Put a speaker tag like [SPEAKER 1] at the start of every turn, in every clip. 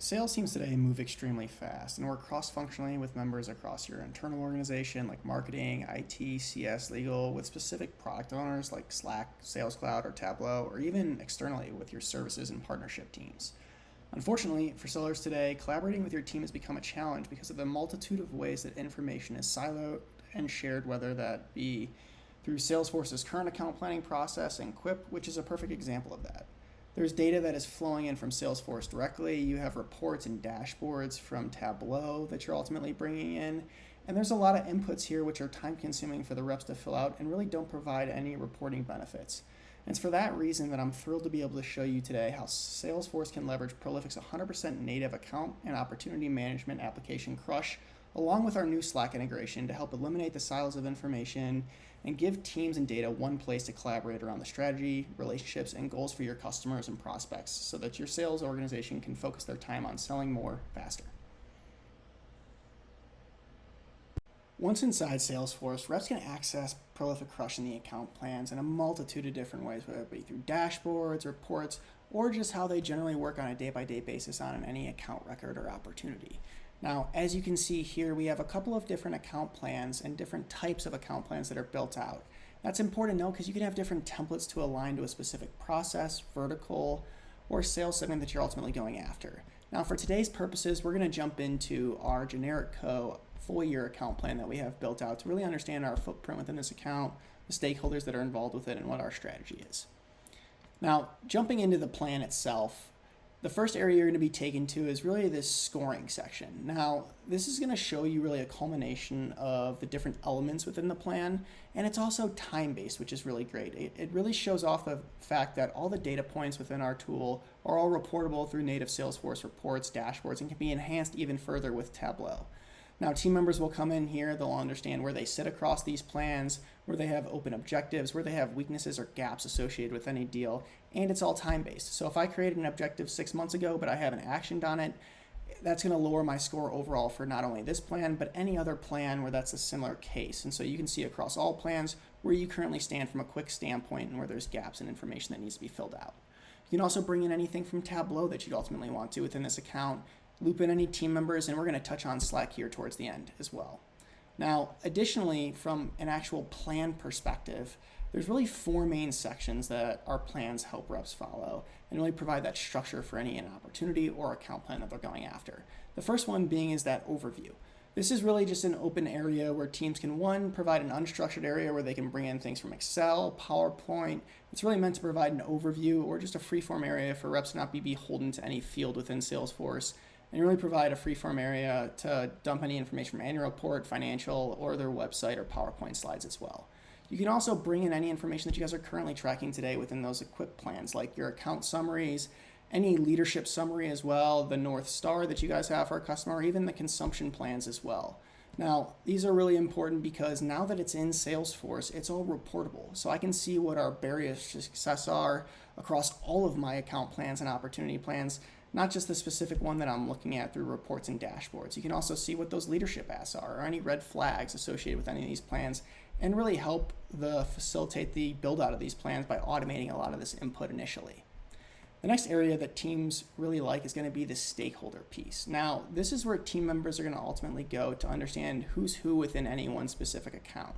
[SPEAKER 1] Sales teams today move extremely fast and work cross-functionally with members across your internal organization like marketing, IT, CS, legal, with specific product owners like Slack, Sales Cloud, or Tableau, or even externally with your services and partnership teams. Unfortunately, for sellers today, collaborating with your team has become a challenge because of the multitude of ways that information is siloed and shared, whether that be through Salesforce's current account planning process and Quip, which is a perfect example of that. There's data that is flowing in from Salesforce directly. You have reports and dashboards from Tableau that you're ultimately bringing in. And there's a lot of inputs here which are time consuming for the reps to fill out and really don't provide any reporting benefits. And it's for that reason that I'm thrilled to be able to show you today how Salesforce can leverage Prolifiq's 100% native account and opportunity management application Crush, along with our new Slack integration to help eliminate the silos of information and give teams and data one place to collaborate around the strategy, relationships, and goals for your customers and prospects so that your sales organization can focus their time on selling more faster. Once inside Salesforce, reps can access Prolifiq Crush in the account plans in a multitude of different ways, whether it be through dashboards, reports, or just how they generally work on a day-by-day basis on any account record or opportunity. Now, as you can see here, we have a couple of different account plans and different types of account plans that are built out. That's important to know because you can have different templates to align to a specific process, vertical, or sales segment that you're ultimately going after. Now, for today's purposes, we're going to jump into our generic full year account plan that we have built out to really understand our footprint within this account, the stakeholders that are involved with it, and what our strategy is. Now, jumping into the plan itself, the first area you're going to be taken to is really this scoring section. Now, this is going to show you really a culmination of the different elements within the plan, and it's also time-based, which is really great. It really shows off the fact that all the data points within our tool are all reportable through native Salesforce reports, dashboards, and can be enhanced even further with Tableau. Now, team members will come in here, they'll understand where they sit across these plans, where they have open objectives, where they have weaknesses or gaps associated with any deal, and it's all time-based. So if I created an objective 6 months ago, but I haven't actioned on it, that's going to lower my score overall for not only this plan, but any other plan where that's a similar case. And so you can see across all plans where you currently stand from a quick standpoint and where there's gaps in information that needs to be filled out. You can also bring in anything from Tableau that you'd ultimately want to within this account, loop in any team members, and we're going to touch on Slack here towards the end as well. Now, additionally, from an actual plan perspective, there's really 4 main sections that our plans help reps follow and really provide that structure for any opportunity or account plan that they're going after. The first one being is that overview. This is really just an open area where teams can, one, provide an unstructured area where they can bring in things from Excel, PowerPoint. It's really meant to provide an overview or just a free-form area for reps to not be beholden to any field within Salesforce, and really provide a free-form area to dump any information from annual report, financial, or their website or PowerPoint slides as well. You can also bring in any information that you guys are currently tracking today within those equipped plans, like your account summaries, any leadership summary as well, the North Star that you guys have for a customer, or even the consumption plans as well. Now, these are really important because now that it's in Salesforce, it's all reportable. So I can see what our barriers to success are across all of my account plans and opportunity plans, not just the specific one that I'm looking at through reports and dashboards. You can also see what those leadership asks are or any red flags associated with any of these plans and really help facilitate the build out of these plans by automating a lot of this input initially. The next area that teams really like is going to be the stakeholder piece. Now, this is where team members are going to ultimately go to understand who's who within any one specific account.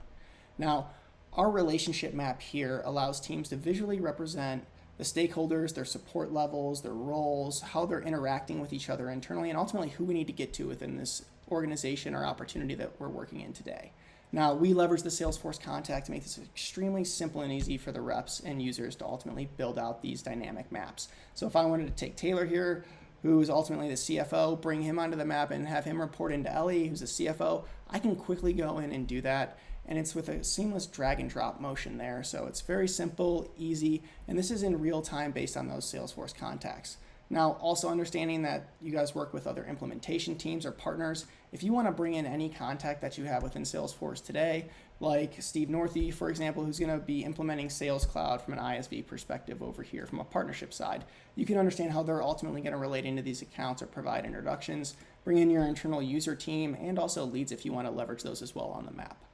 [SPEAKER 1] Now, our relationship map here allows teams to visually represent the stakeholders, their support levels, their roles, how they're interacting with each other internally, and ultimately who we need to get to within this organization or opportunity that we're working in today. Now, we leverage the Salesforce contact to make this extremely simple and easy for the reps and users to ultimately build out these dynamic maps. So if I wanted to take Taylor here, who is ultimately the CFO, bring him onto the map and have him report into Ellie, who's the CFO, I can quickly go in and do that. And it's with a seamless drag and drop motion there. So it's very simple, easy, and this is in real time based on those Salesforce contacts. Now, also understanding that you guys work with other implementation teams or partners, if you want to bring in any contact that you have within Salesforce today, like Steve Northey, for example, who's going to be implementing Sales Cloud from an ISV perspective over here from a partnership side, you can understand how they're ultimately going to relate into these accounts or provide introductions, bring in your internal user team, and also leads if you want to leverage those as well on the map.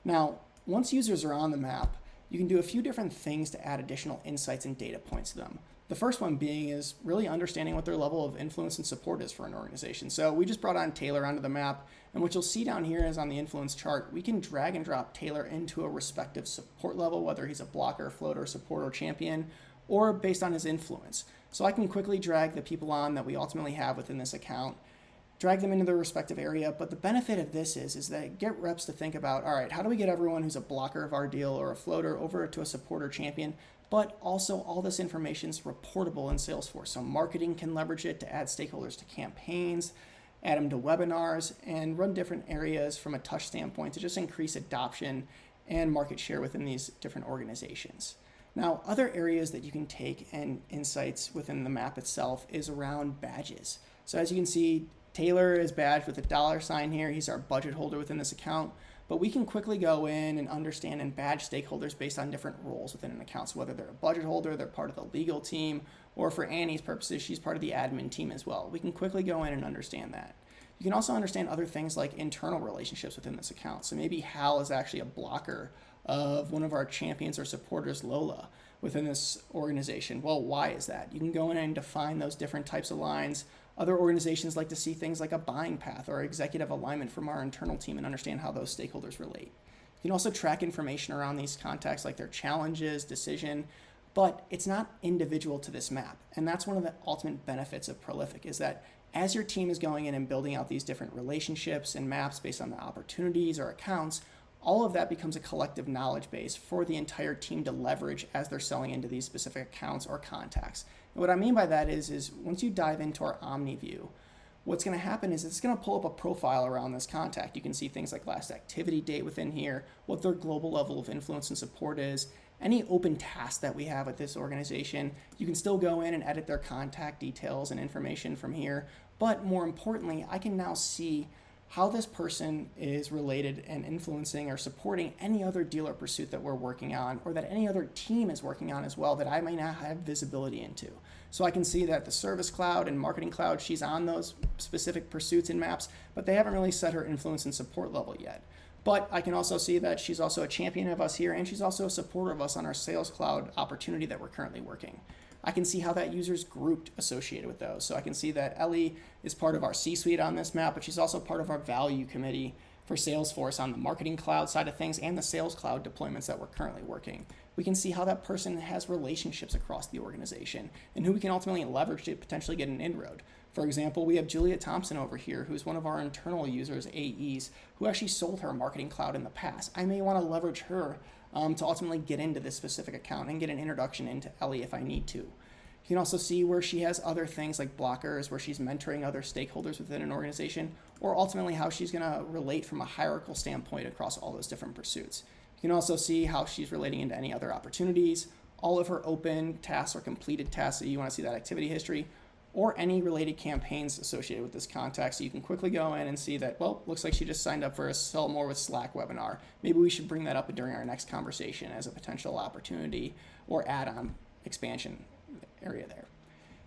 [SPEAKER 1] Now, once users are on the map, you can do a few different things to add additional insights and data points to them. The first one being is really understanding what their level of influence and support is for an organization. So we just brought on Taylor onto the map, and what you'll see down here is on the influence chart, we can drag and drop Taylor into a respective support level, whether he's a blocker, floater, support, or champion, or based on his influence. So I can quickly drag the people on that we ultimately have within this account, drag them into their respective area. But the benefit of this is that it get reps to think about, all right, how do we get everyone who's a blocker of our deal or a floater over to a supporter champion? But also all this information is reportable in Salesforce. So marketing can leverage it to add stakeholders to campaigns, add them to webinars, and run different areas from a touch standpoint to just increase adoption and market share within these different organizations. Now, other areas that you can take and insights within the map itself is around badges. So as you can see, Taylor is badged with a $sign here. He's our budget holder within this account. But we can quickly go in and understand and badge stakeholders based on different roles within an account. So whether they're a budget holder, they're part of the legal team, or for Annie's purposes, she's part of the admin team as well. We can quickly go in and understand that. You can also understand other things like internal relationships within this account. So maybe Hal is actually a blocker of one of our champions or supporters, Lola, within this organization. Well, why is that? You can go in and define those different types of lines. Other organizations like to see things like a buying path or executive alignment from our internal team and understand how those stakeholders relate. You can also track information around these contacts like their challenges, decision, but it's not individual to this map. And that's one of the ultimate benefits of Prolifiq is that as your team is going in and building out these different relationships and maps based on the opportunities or accounts, all of that becomes a collective knowledge base for the entire team to leverage as they're selling into these specific accounts or contacts. And what I mean by that is once you dive into our Omni view, what's going to happen is it's going to pull up a profile around this contact. You can see things like last activity date within here, what their global level of influence and support is, any open tasks that we have at this organization. You can still go in and edit their contact details and information from here. But more importantly, I can now see how this person is related and influencing or supporting any other deal or pursuit that we're working on or that any other team is working on as well that I may not have visibility into. So I can see that the Service Cloud and Marketing Cloud, she's on those specific pursuits and maps, but they haven't really set her influence and support level yet. But I can also see that she's also a champion of us here, and she's also a supporter of us on our Sales Cloud opportunity that we're currently working. I can see how that user's grouped associated with those. So I can see that Ellie is part of our C-suite on this map, but she's also part of our value committee for Salesforce on the Marketing Cloud side of things and the Sales Cloud deployments that we're currently working. We can see how that person has relationships across the organization and who we can ultimately leverage to potentially get an inroad. For example, we have Julia Thompson over here, who's one of our internal users, AEs, who actually sold her Marketing Cloud in the past. I may want to leverage her to ultimately get into this specific account and get an introduction into Ellie if I need to. You can also see where she has other things like blockers, where she's mentoring other stakeholders within an organization, or ultimately how she's going to relate from a hierarchical standpoint across all those different pursuits. You can also see how she's relating into any other opportunities, all of her open tasks or completed tasks that you want to see that activity history, or any related campaigns associated with this contact. So you can quickly go in and see that, well, looks like she just signed up for a Sell More with Slack webinar. Maybe we should bring that up during our next conversation as a potential opportunity or add-on expansion area there.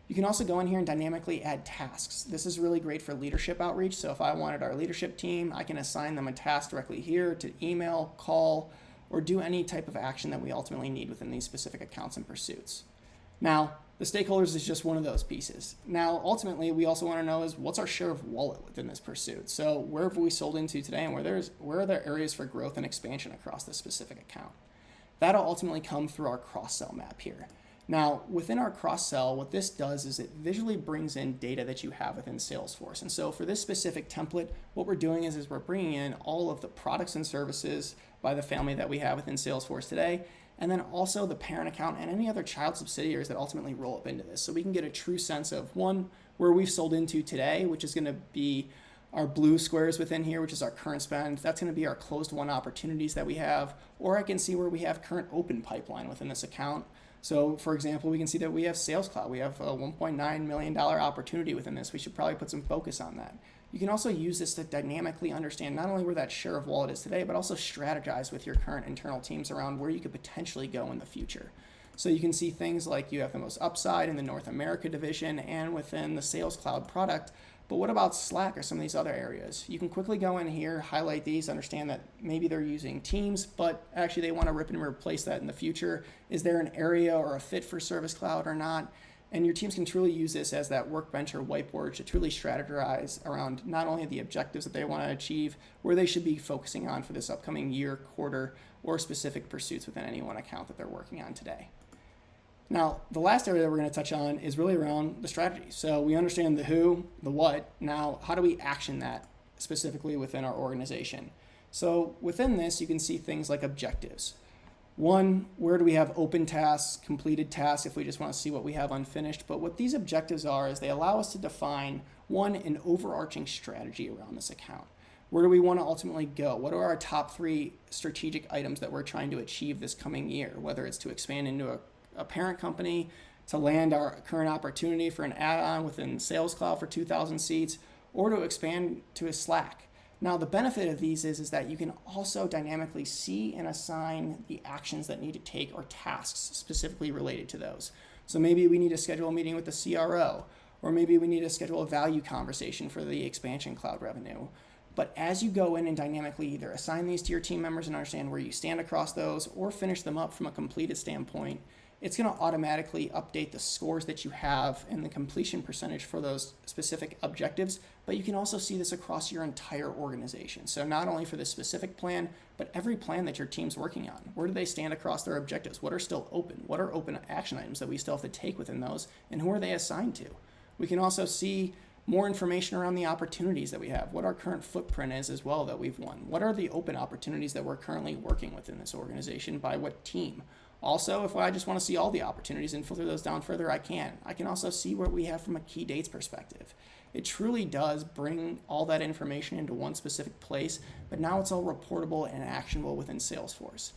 [SPEAKER 1] You can also go in here and dynamically add tasks. This is really great for leadership outreach. So if I wanted our leadership team, I can assign them a task directly here to email, call, or do any type of action that we ultimately need within these specific accounts and pursuits. Now, the stakeholders is just one of those pieces. Now, ultimately, we also want to know is what's our share of wallet within this pursuit? So where have we sold into today and where are there areas for growth and expansion across this specific account? That'll ultimately come through our cross-sell map here. Now, within our cross-sell, what this does is it visually brings in data that you have within Salesforce. And so for this specific template, what we're doing is we're bringing in all of the products and services by the family that we have within Salesforce today, and then also the parent account and any other child subsidiaries that ultimately roll up into this. So we can get a true sense of, one, where we've sold into today, which is going to be our blue squares within here, which is our current spend. That's going to be our closed won opportunities that we have, or I can see where we have current open pipeline within this account. So for example, we can see that we have Sales Cloud. We have a $1.9 million opportunity within this. We should probably put some focus on that. You can also use this to dynamically understand not only where that share of wallet is today, but also strategize with your current internal teams around where you could potentially go in the future. So you can see things like you have the most upside in the North America division and within the Sales Cloud product. But what about Slack or some of these other areas? You can quickly go in here, highlight these, understand that maybe they're using Teams, but actually they want to rip and replace that in the future. Is there an area or a fit for Service Cloud or not? And your teams can truly use this as that workbench or whiteboard to truly strategize around not only the objectives that they want to achieve, where they should be focusing on for this upcoming year, quarter, or specific pursuits within any one account that they're working on today. Now, the last area that we're going to touch on is really around the strategy. So we understand the who, the what. Now, how do we action that specifically within our organization? So within this, you can see things like objectives. One, where do we have open tasks, completed tasks, if we just want to see what we have unfinished. But what these objectives are is they allow us to define, one, an overarching strategy around this account. Where do we want to ultimately go? What are our top 3 strategic items that we're trying to achieve this coming year, whether it's to expand into a parent company, to land our current opportunity for an add-on within Sales Cloud for 2,000 seats, or to expand to a Slack. Now, the benefit of these is that you can also dynamically see and assign the actions that need to take or tasks specifically related to those. So maybe we need to schedule a meeting with the CRO, or maybe we need to schedule a value conversation for the expansion cloud revenue. But as you go in and dynamically either assign these to your team members and understand where you stand across those, or finish them up from a completed standpoint, it's going to automatically update the scores that you have and the completion percentage for those specific objectives, but you can also see this across your entire organization. So not only for this specific plan, but every plan that your team's working on. Where do they stand across their objectives? What are still open? What are open action items that we still have to take within those? And who are they assigned to? We can also see more information around the opportunities that we have, what our current footprint is as well that we've won. What are the open opportunities that we're currently working with in this organization by what team? Also, if I just want to see all the opportunities and filter those down further, I can. I can also see what we have from a key dates perspective. It truly does bring all that information into one specific place, but now it's all reportable and actionable within Salesforce.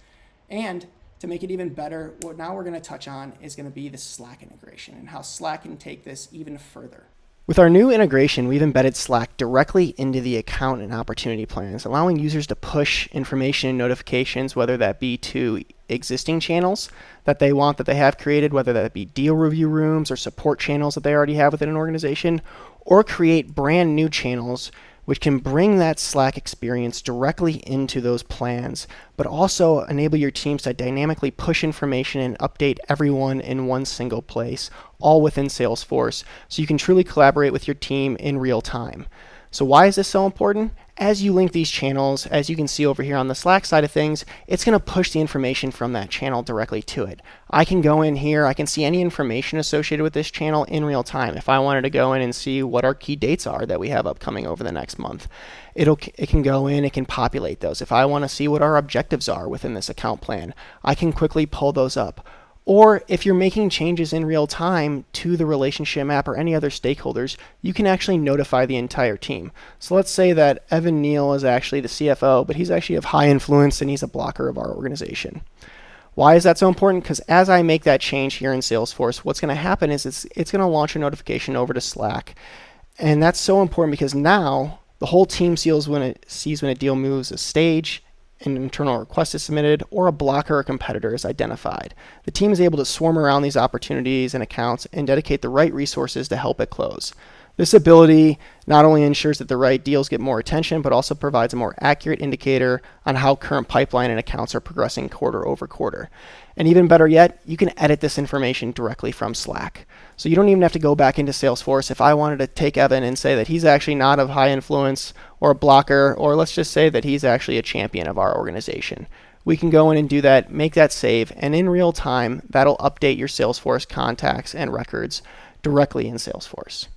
[SPEAKER 1] And to make it even better, what now we're going to touch on is going to be the Slack integration and how Slack can take this even further. With our new integration, we've embedded Slack directly into the account and opportunity plans, allowing users to push information and notifications, whether that be to existing channels that they want that they have created, whether that be deal review rooms or support channels that they already have within an organization, or create brand new channels which can bring that Slack experience directly into those plans, but also enable your teams to dynamically push information and update everyone in one single place, all within Salesforce, so you can truly collaborate with your team in real time. So why is this so important? As you link these channels, as you can see over here on the Slack side of things, it's going to push the information from that channel directly to it. I can go in here, I can see any information associated with this channel in real time. If I wanted to go in and see what our key dates are that we have upcoming over the next month, it can go in, it can populate those. If I want to see what our objectives are within this account plan, I can quickly pull those up. Or if you're making changes in real time to the relationship map or any other stakeholders, you can actually notify the entire team. So let's say that Evan Neal is actually the CFO, but he's actually of high influence and he's a blocker of our organization. Why is that so important? Because as I make that change here in Salesforce, what's going to happen is it's going to launch a notification over to Slack. And that's so important because now the whole team sees when a deal moves a stage, an internal request is submitted, or a blocker or competitor is identified. The team is able to swarm around these opportunities and accounts and dedicate the right resources to help it close. This ability not only ensures that the right deals get more attention, but also provides a more accurate indicator on how current pipeline and accounts are progressing quarter over quarter. And even better yet, you can edit this information directly from Slack. So you don't even have to go back into Salesforce. If I wanted to take Evan and say that he's actually not of high influence or a blocker, or let's just say that he's actually a champion of our organization, we can go in and do that, make that save, and in real time, that'll update your Salesforce contacts and records directly in Salesforce.